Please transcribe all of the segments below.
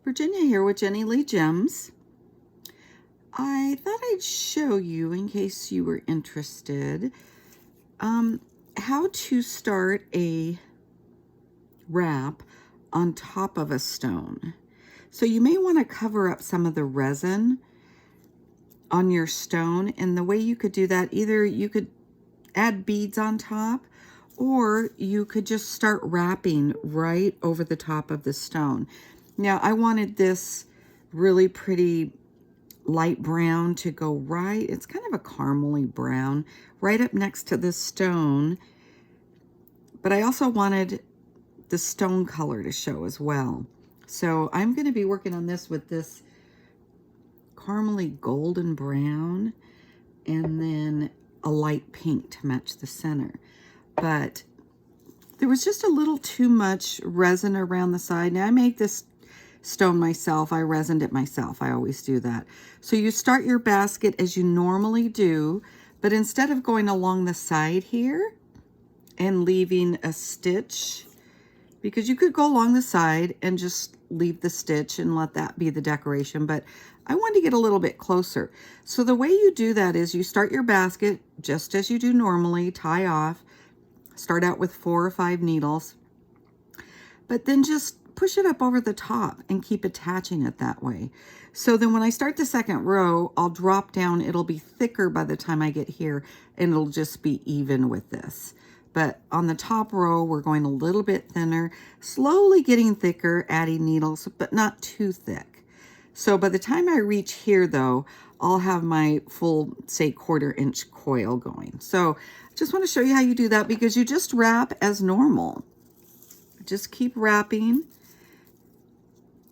Virginia here with Jenny Lee Gems. I thought I'd show you, in case you were interested, how to start a wrap on top of a stone. So you may want to cover up some of the resin on your stone, and the way you could do that, either you could add beads on top, or you could just start wrapping right over the top of the stone. Now, I wanted this really pretty light brown to go right, it's kind of a caramely brown, right up next to the stone. But I also wanted the stone color to show as well. So I'm going to be working on this with this caramely golden brown and then a light pink to match the center. But there was just a little too much resin around the side. Now I made this stone myself. I resined it myself. I always do that. So you start your basket as you normally do, but instead of going along the side here and leaving a stitch, because you could go along the side and just leave the stitch and let that be the decoration, but I wanted to get a little bit closer. So the way you do that is you start your basket just as you do normally, tie off, start out with 4 or 5 needles, but then just push it up over the top and keep attaching it that way. So then when I start the second row, I'll drop down. It'll be thicker by the time I get here, and it'll just be even with this. But on the top row, we're going a little bit thinner, slowly getting thicker, adding needles, but not too thick. So by the time I reach here, though, I'll have my full, say, 1/4 inch coil going. So I just want to show you how you do that, because you just wrap as normal. Just keep wrapping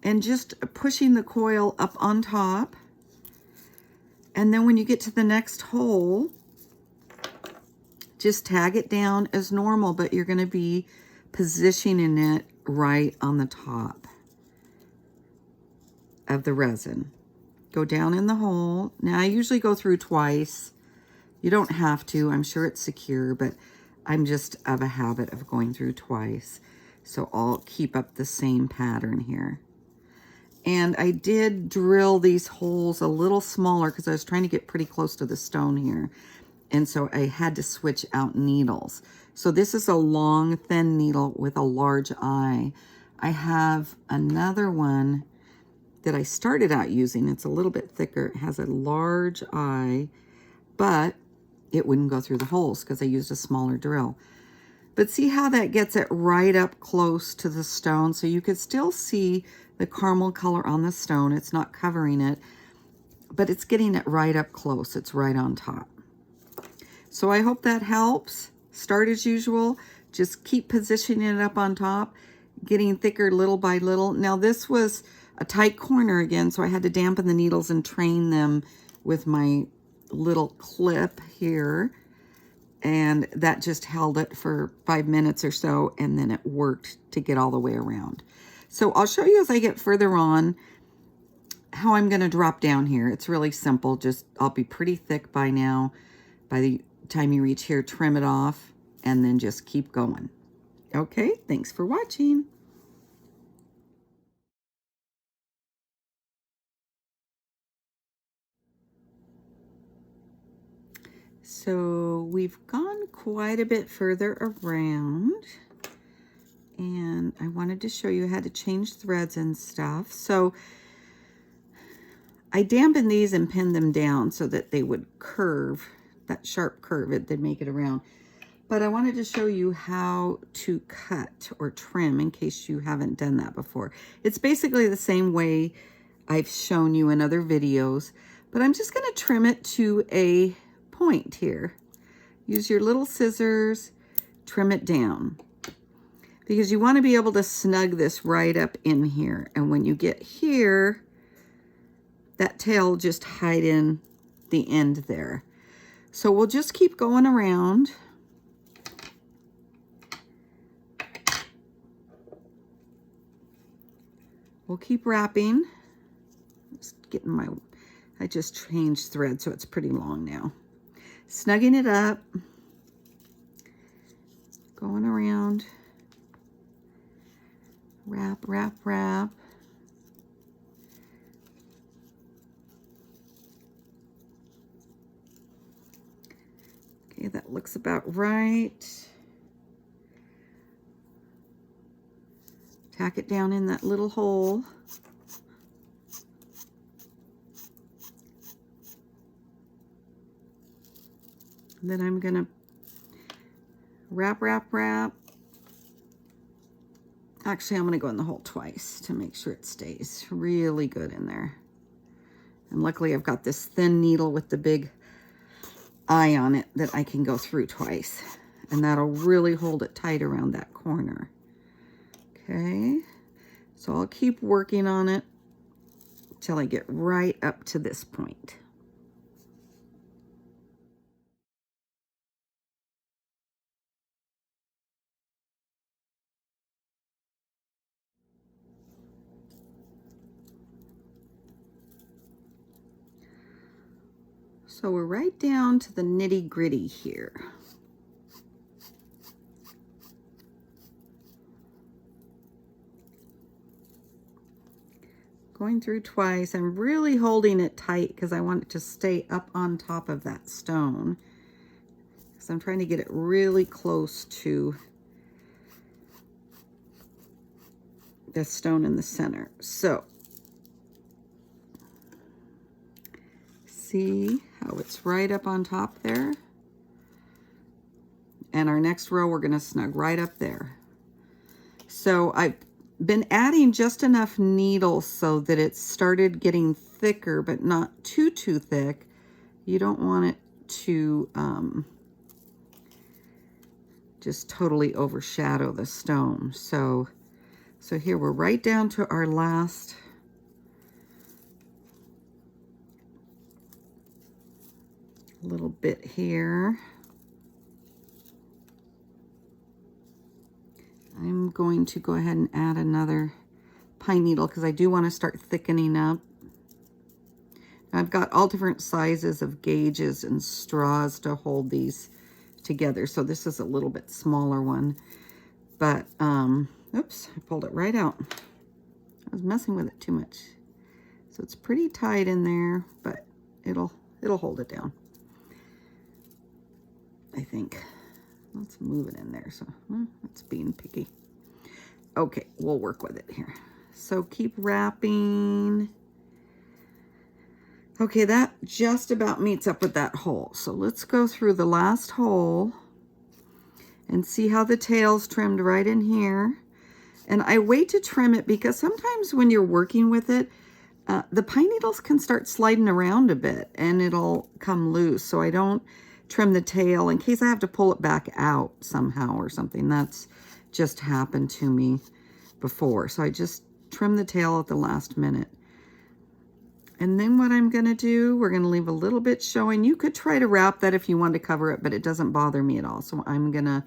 and just pushing the coil up on top. And then when you get to the next hole, just tag it down as normal, but you're going to be positioning it right on the top of the resin. Go down in the hole. Now I usually go through twice. You don't have to. I'm sure it's secure, but I'm just of a habit of going through twice. So I'll keep up the same pattern here. And I did drill these holes a little smaller because I was trying to get pretty close to the stone here. And so I had to switch out needles. So this is a long, thin needle with a large eye. I have another one that I started out using. It's a little bit thicker. It has a large eye, but it wouldn't go through the holes because I used a smaller drill. But see how that gets it right up close to the stone, so you could still see the caramel color on the stone. It's not covering it, but it's getting it right up close. It's right on top. So I hope that helps. Start as usual. Just keep positioning it up on top, getting thicker little by little. Now this was a tight corner again, so I had to dampen the needles and train them with my little clip here. And that just held it for 5 minutes or so, and then it worked to get all the way around. So I'll show you as I get further on how I'm going to drop down here. It's really simple. Just, I'll be pretty thick by now. By the time you reach here, trim it off, and then just keep going. Okay, thanks for watching. So we've gone quite a bit further around, and I wanted to show you how to change threads and stuff. So I dampened these and pinned them down so that they would curve, that sharp curve, they'd make it around. But I wanted to show you how to cut or trim in case you haven't done that before. It's basically the same way I've shown you in other videos, but I'm just going to trim it to a point here. Use your little scissors, trim it down, because you want to be able to snug this right up in here. And when you get here, that tail just hide in the end there. So we'll just keep going around. We'll keep wrapping. Just getting my, I just changed thread, so it's pretty long now. Snugging it up, going around, wrap, wrap, wrap. looks about right. Tack it down in that little hole. And then I'm gonna wrap, wrap, wrap. Actually, I'm gonna go in the hole twice to make sure it stays really good in there. And luckily I've got this thin needle with the big eye on it that I can go through twice. And that'll really hold it tight around that corner. Okay, so I'll keep working on it till I get right up to this point. So we're right down to the nitty-gritty here. Going through twice. I'm really holding it tight because I want it to stay up on top of that stone. Because I'm trying to get it really close to the stone in the center. So, see how it's right up on top there? And our next row, we're going to snug right up there. So I've been adding just enough needles so that it started getting thicker, but not too thick. You don't want it to just totally overshadow the stone. So here we're right down to our last little bit here. I'm going to go ahead and add another pine needle because I do want to start thickening up. I've got all different sizes of gauges and straws to hold these together. So this is a little bit smaller one, but oops, I pulled it right out. I was messing with it too much. So it's pretty tight in there, but it'll hold it down, I think. Let's move it in there. So that's being picky. Okay, we'll work with it here. So keep wrapping. Okay, that just about meets up with that hole. So let's go through the last hole and see how the tail's trimmed right in here. And I wait to trim it because sometimes when you're working with it, the pine needles can start sliding around a bit and it'll come loose. So I don't trim the tail in case I have to pull it back out somehow or something. That's just happened to me before. So I just trim the tail at the last minute. And then what I'm going to do, we're going to leave a little bit showing. You could try to wrap that if you want to cover it, but it doesn't bother me at all. So I'm going to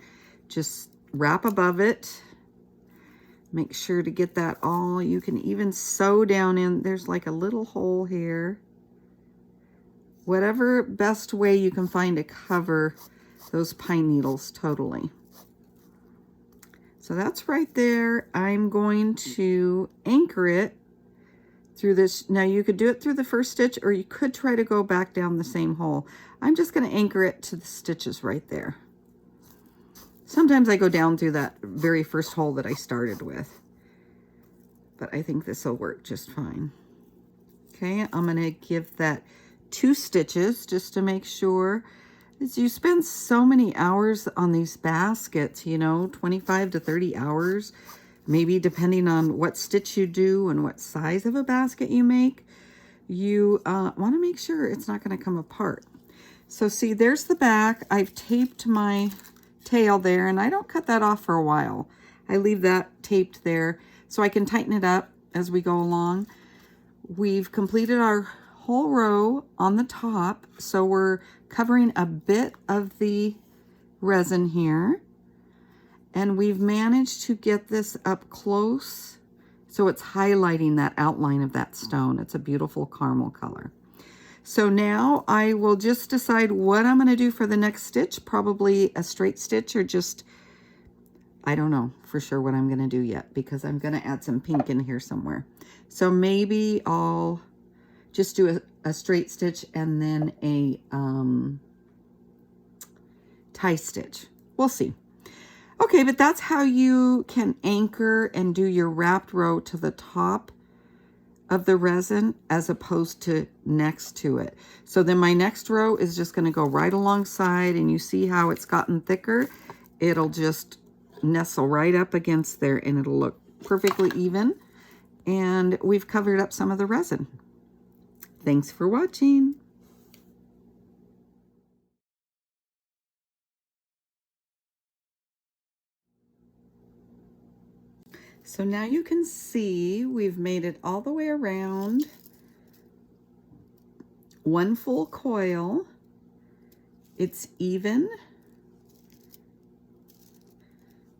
just wrap above it. Make sure to get that all. You can even sew down in. There's like a little hole here. Whatever best way you can find to cover those pine needles totally. So that's right there. I'm going to anchor it through this. Now you could do it through the first stitch or you could try to go back down the same hole. I'm just going to anchor it to the stitches right there. Sometimes I go down through that very first hole that I started with, but I think this will work just fine. Okay, I'm going to give that 2 stitches just to make sure. As you spend so many hours on these baskets, you know, 25 to 30 hours, maybe depending on what stitch you do and what size of a basket you make, you want to make sure it's not going to come apart. So see, there's the back. I've taped my tail there, and I don't cut that off for a while. I leave that taped there so I can tighten it up as we go along. We've completed our whole row on the top, so we're covering a bit of the resin here, and we've managed to get this up close so it's highlighting that outline of that stone. It's a beautiful caramel color. So now I will just decide what I'm going to do for the next stitch, probably a straight stitch or just, I don't know for sure what I'm going to do yet because I'm going to add some pink in here somewhere. So maybe I'll just do a straight stitch and then tie stitch. We'll see. Okay, but that's how you can anchor and do your wrapped row to the top of the resin as opposed to next to it. So then my next row is just going to go right alongside, and you see how it's gotten thicker. It'll just nestle right up against there and it'll look perfectly even. And we've covered up some of the resin. Thanks for watching. So now you can see we've made it all the way around. One full coil. It's even.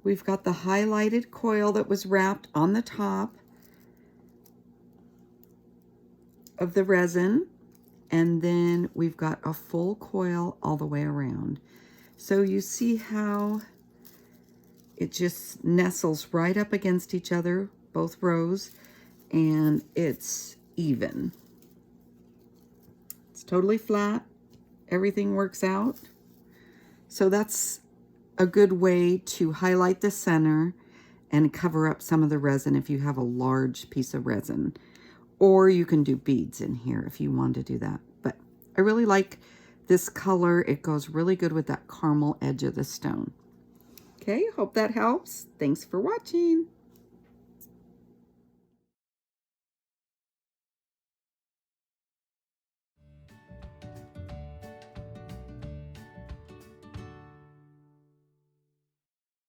We've got the highlighted coil that was wrapped on the top of the resin, and then we've got a full coil all the way around. So you see how it just nestles right up against each other, both rows, and it's even. It's totally flat. Everything works out. So that's a good way to highlight the center and cover up some of the resin if you have a large piece of resin. Or you can do beads in here if you want to do that. But I really like this color. It goes really good with that caramel edge of the stone. Okay, hope that helps. Thanks for watching.